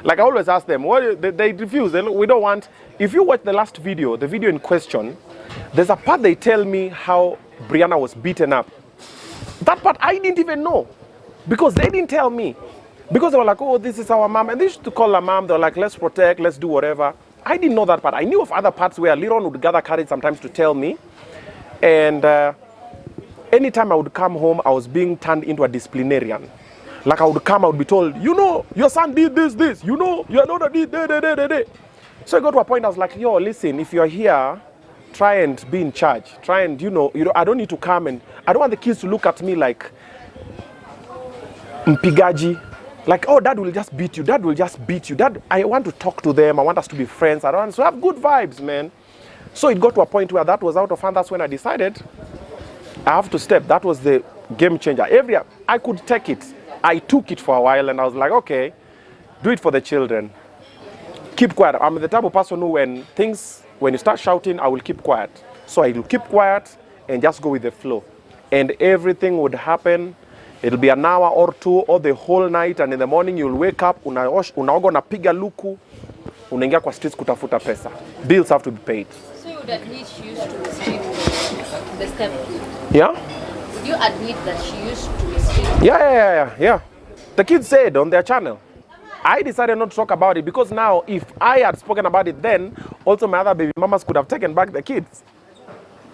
like I always ask them, they refuse. We don't want. If you watch the last video, the video in question, there's a part they tell me how Brianna was beaten up. That part I didn't even know, because they didn't tell me. Because they were like, oh, this is our mom. And they used to call her mom. They were like, let's protect, let's do whatever. I didn't know that part. I knew of other parts where Liron would gather courage sometimes to tell me. And anytime I would come home, I was being turned into a disciplinarian. Like I would come, I would be told, you know, your son did this. You know, your daughter did that. So I got to a point, I was like, yo, listen, if you're here, try and be in charge. Try and, you know, I don't need to come and, I don't want the kids to look at me like mpigaji. Like, oh, dad will just beat you. Dad will just beat you. Dad, I want to talk to them. I want us to be friends. I don't want to have good vibes, man. So it got to a point where that was out of hand. That's when I decided I have to step. That was the game changer. I could take it. I took it for a while and I was like, okay, do it for the children. Keep quiet. I'm the type of person who when you start shouting, I will keep quiet. So I will keep quiet and just go with the flow. And everything would happen. It'll be an hour or 2 or the whole night, and in the morning you'll wake up, unaoga unapiga luku, unaingia kwa streets kutafuta pesa. Bills have to be paid. So you would admit she used to the step. Yeah? Would you admit that she used to mistreat? Yeah. The kids said on their channel. I decided not to talk about it because now if I had spoken about it then, also my other baby mamas could have taken back the kids.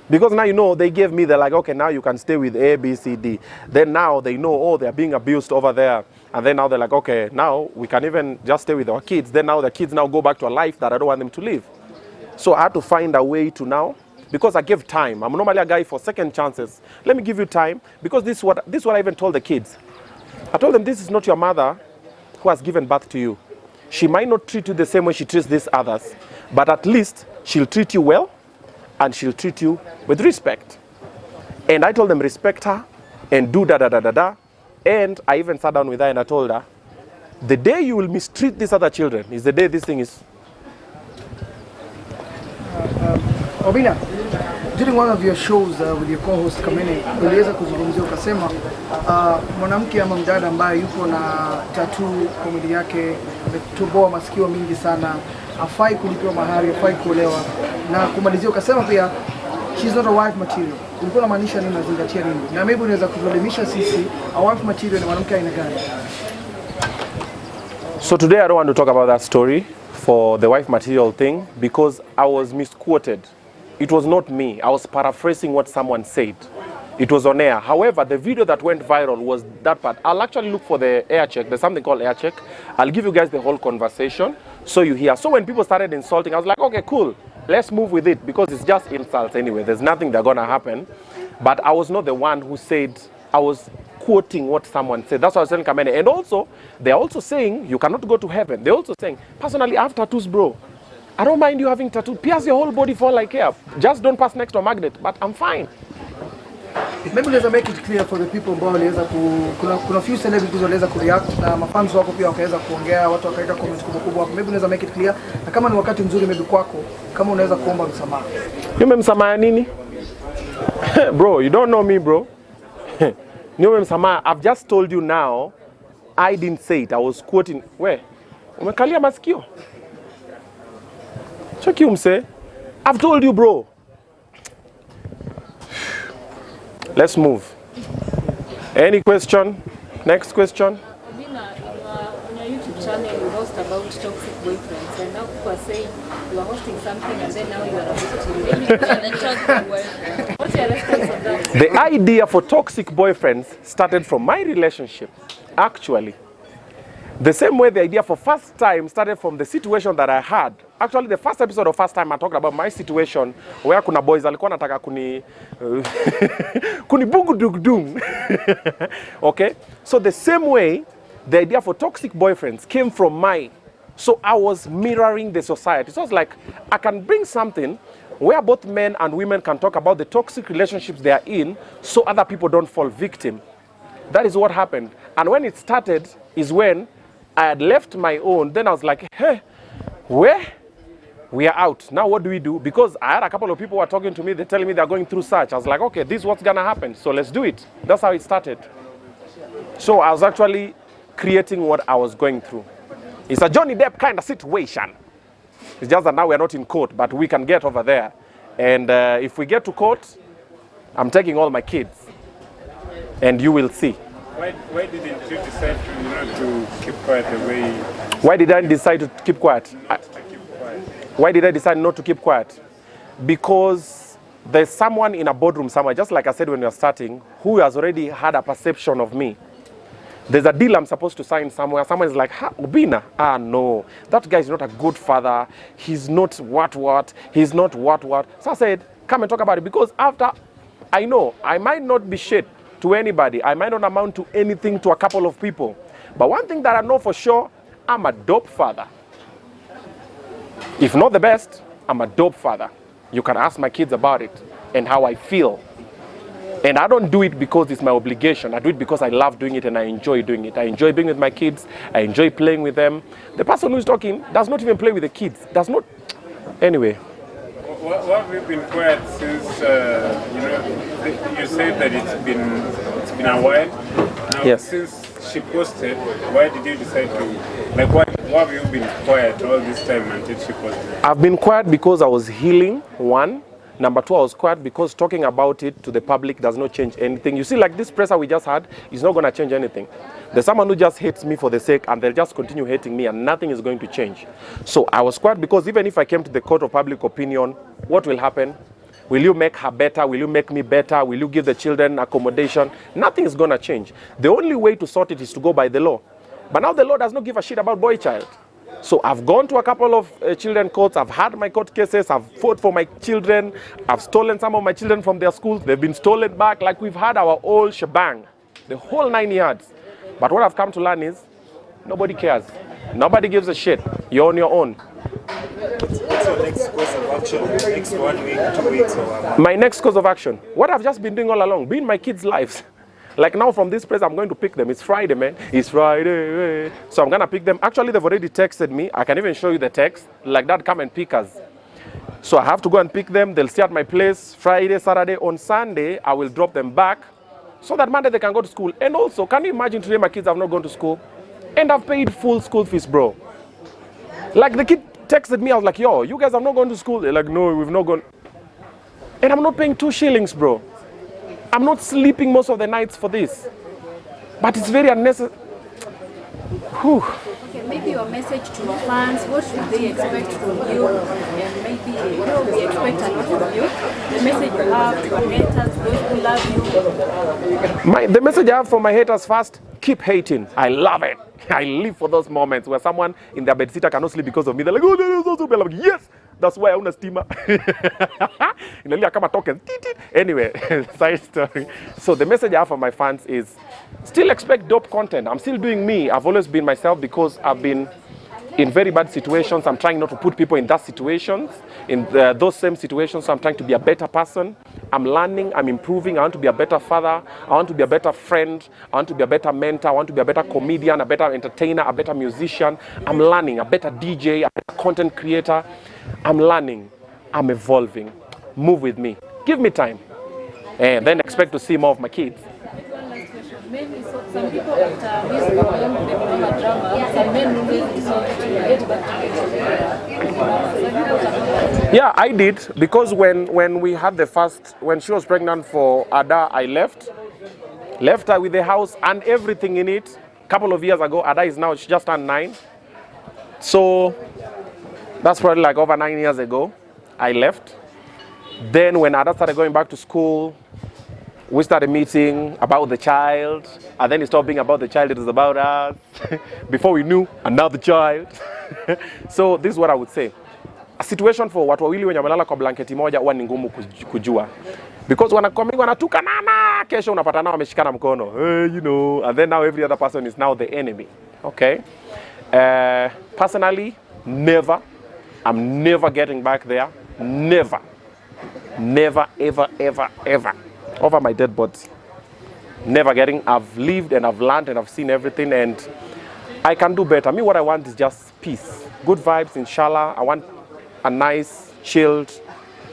Because now, you know, they gave me, they're like, okay, now you can stay with A, B, C, D. Then now they know, oh, they're being abused over there. And then now they're like, okay, now we can even just stay with our kids. Then now the kids now go back to a life that I don't want them to live. So I had to find a way to now, because I gave time. I'm normally a guy for second chances. Let me give you time, because this is what I even told the kids. I told them, this is not your mother who has given birth to you. She might not treat you the same way she treats these others, but at least she'll treat you well and she'll treat you with respect. And I told them, respect her and do da. And I even sat down with her and I told her, the day you will mistreat these other children is the day this thing is. Obina, during one of your shows with your co-host Kamene, uliweza kuzungumzia ukasema mwanamke ama mdada ambaye yupo na tattoo kwa mwili yake, ametoboa masikio mingi sana, hafai kulipiwa mahari, hafai kuolewa, na kumalizia ukasema pia she's not a wife material. Ulikuwa unamaanisha nini, unazingatia nini? Na maybe unaweza kutuelimisha sisi a wife material ni mwanamke aina gani? So today I don't want to talk about that story for the wife material thing because I was misquoted. It was not me. I was paraphrasing what someone said. It was on air. However, the video that went viral was that part. I'll actually look for the air check. There's something called air check. I'll give you guys the whole conversation so you hear. So when people started insulting, I was like, okay, cool. Let's move with it because it's just insults anyway. There's nothing that's going to happen. But I was not the one who said, I was quoting what someone said. That's what I was telling Kamene. And also, they're also saying, you cannot go to heaven. They're also saying, personally, I have tattoos, bro. I don't mind you having tattoo. Pierce your whole body for all I care. Just don't pass next to a magnet. But I'm fine. Maybe let's make it clear for the people ambao waliweza kuna few celebrities waliweza kureact na mafans wako pia wakaweza kuongea, watu wakaweka comments kubwa. Maybe let's make it clear. Na kama ni wakati mzuri maybe kwako, kama unaweza kuomba msamaha. Niombe msamaha nini? Bro, you don't know me, bro. Niombe msamaha. I've just told you now. I didn't say it. I was quoting. Where? Umekalia masikio? Check you, mse. I've told you, bro. Let's move. Any question? Next question? Obina, on your YouTube channel, you host about toxic boyfriends, and now people are saying you are hosting something, and then now you are hosting the toxic boyfriend. What's your response on that? The idea for toxic boyfriends started from my relationship, actually. The same way the idea for first time started from the situation that I had. Actually, the first episode of First Time I talked about my situation where kuna boys alikuwa nataka kuni bungu dugdung. Okay? So the same way the idea for toxic boyfriends came from my. So I was mirroring the society. So it's like I can bring something where both men and women can talk about the toxic relationships they are in so other people don't fall victim. That is what happened. And when it started is when I had left my own. Then I was like, hey, where? We are out. Now what do we do? Because I had a couple of people who were talking to me. They're telling me they're going through such. I was like, okay, this is what's going to happen. So let's do it. That's how it started. So I was actually creating what I was going through. It's a Johnny Depp kind of situation. It's just that now we're not in court, but we can get over there. And if we get to court, I'm taking all my kids. And you will see. Why didn't you decide to keep quiet the way? Why did I decide to keep quiet? Why did I decide not to keep quiet? Because there's someone in a boardroom somewhere, just like I said when we were starting, who has already had a perception of me. There's a deal I'm supposed to sign somewhere. Someone is like, Obina, no, that guy is not a good father. He's not what. He's not what. So I said, come and talk about it. Because after, I know, I might not be shit to anybody. I might not amount to anything to a couple of people. But one thing that I know for sure, I'm a dope father. If not the best, I'm a dope father. You can ask my kids about it and how I feel. And I don't do it because it's my obligation. I do it because I love doing it and I enjoy doing it. I enjoy being with my kids. I enjoy playing with them. The person who's talking does not even play with the kids. Does not. Anyway. What have you been quiet since, you said that it's been a while. Now, yes. Since she posted, why did you decide to, why have you been quiet all this time until she posted? I've been quiet because I was healing, one. Number two, I was quiet because talking about it to the public does not change anything. You see, like this presser we just had is not going to change anything. There's someone who just hates me for the sake, and they'll just continue hating me, and nothing is going to change. So I was quiet because even if I came to the court of public opinion, what will happen? Will you make her better? Will you make me better? Will you give the children accommodation? Nothing is going to change. The only way to sort it is to go by the law. But now the law does not give a shit about boy child. So I've gone to a couple of children courts. I've had my court cases. I've fought for my children. I've stolen some of my children from their schools. They've been stolen back. Like we've had our whole shebang, the whole 9 yards. But what I've come to learn is nobody cares. Nobody gives a shit. You're on your own. What's your next course of action? Next 1 week, 2 weeks, or a month? My next course of action, what I've just been doing all along, being my kids' lives. Like now from this place, I'm going to pick them. It's Friday, man. It's Friday. So I'm going to pick them. Actually, they've already texted me. I can even show you the text. Like that, come and pick us. So I have to go and pick them. They'll stay at my place Friday, Saturday. On Sunday, I will drop them back so that Monday they can go to school. And also, can you imagine today my kids have not gone to school? And I've paid full school fees, bro. Like the kid texted me. I was like, yo, you guys have not gone to school? They're like, no, we've not gone. And I'm not paying 2 shillings, bro. I'm not sleeping most of the nights for this. But it's very unnecessary. Okay, maybe your message to fans, what should they expect from you? And maybe, we expect a lot from you. The message you have to your haters, those who love you. The message I have for my haters first, keep hating. I love it. I live for those moments where someone in their bedsitter cannot sleep because of me. They're like, oh, no. I'm like, yes, that's why I own a steamer. Anyway, side story. So the message I have for my fans is still expect dope content. I'm still doing me. I've always been myself because I've been in very bad situations. I'm trying not to put people in that situations, in those same situations. So I'm trying to be a better person. I'm learning, I'm improving. I want to be a better father. I want to be a better friend. I want to be a better mentor. I want to be a better comedian, a better entertainer, a better musician. I'm learning, a better DJ, a better content creator. I'm learning. I'm evolving. Move with me. Give me time. And then expect to see more of my kids. One last question. Maybe some people after this problem, they become a drama. Some men always decide to get back together. Yeah, I did, because when we had when she was pregnant for Ada, I left her with the house and everything in it. A couple of years ago, Ada is now, she just turned 9. So that's probably like over 9 years ago, I left. Then when Ada started going back to school, we started meeting about the child, and then it stopped being about the child, it was about us. Before we knew, another child. So this is what I would say. A situation for watu wawili wenye wamelala kwa blanketi moja huwa ni ngumu kujua. Because wanatukanana, kesho unapata nao wameshikana mkono. Hey, and then now every other person is now the enemy. Okay? Personally, never. I'm never getting back there. Never. Never, ever, ever, ever. Over my dead body. Never getting. I've lived and I've learned and I've seen everything, and I can do better. Me, what I want is just peace. Good vibes, inshallah. I want a nice, chilled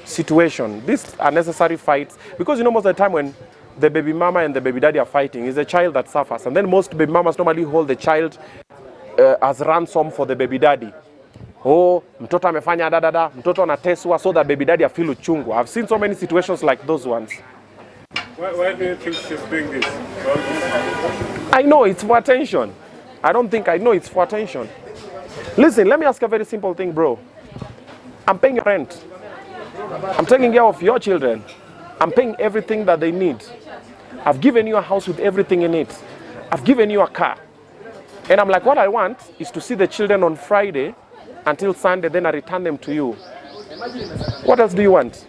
situation. These are necessary fights. Because most of the time when the baby mama and the baby daddy are fighting, it's the child that suffers. And then most baby mamas normally hold the child as ransom for the baby daddy. Oh, mtoto amefanya dadada, mtoto anateswa so that baby daddy feel uchungu. I've seen so many situations like those ones. Why do you think she's doing this? I know it's for attention. I know it's for attention. Listen, let me ask a very simple thing, bro. I'm paying your rent. I'm taking care of your children. I'm paying everything that they need. I've given you a house with everything in it. I've given you a car. And I'm like, what I want is to see the children on Friday until Sunday, then I return them to you. What else do you want?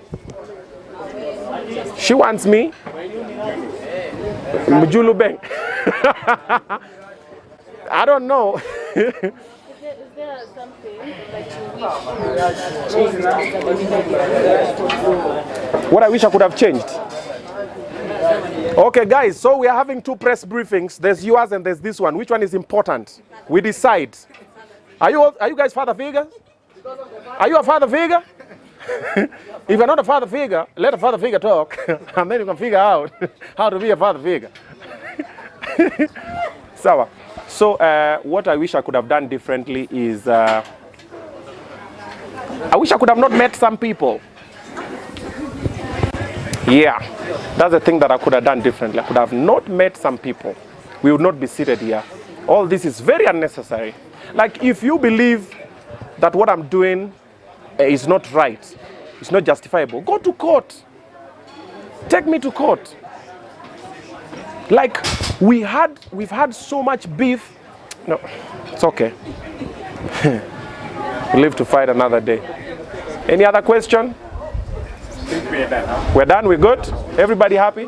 She wants me. Mjulu Bang. I don't know. Is there something that you wish What I wish I could have changed? Okay, guys, so we are having 2 press briefings. There's yours and there's this one. Which one is important? We decide. Are you guys father figures? Are you a father figure? If you're not a father figure, let a father figure talk, and then you can figure out how to be a father figure. So what I wish I could have done differently is, I wish I could have not met some people. Yeah, that's the thing that I could have done differently. I could have not met some people. We would not be seated here. All this is very unnecessary. Like, if you believe that what I'm doing is not right, it's not justifiable, go to court. Take me to court. Like, we've had so much beef. No, it's okay. We'll live to fight another day. Any other question? I think we're done. We're done, we're good? Everybody happy?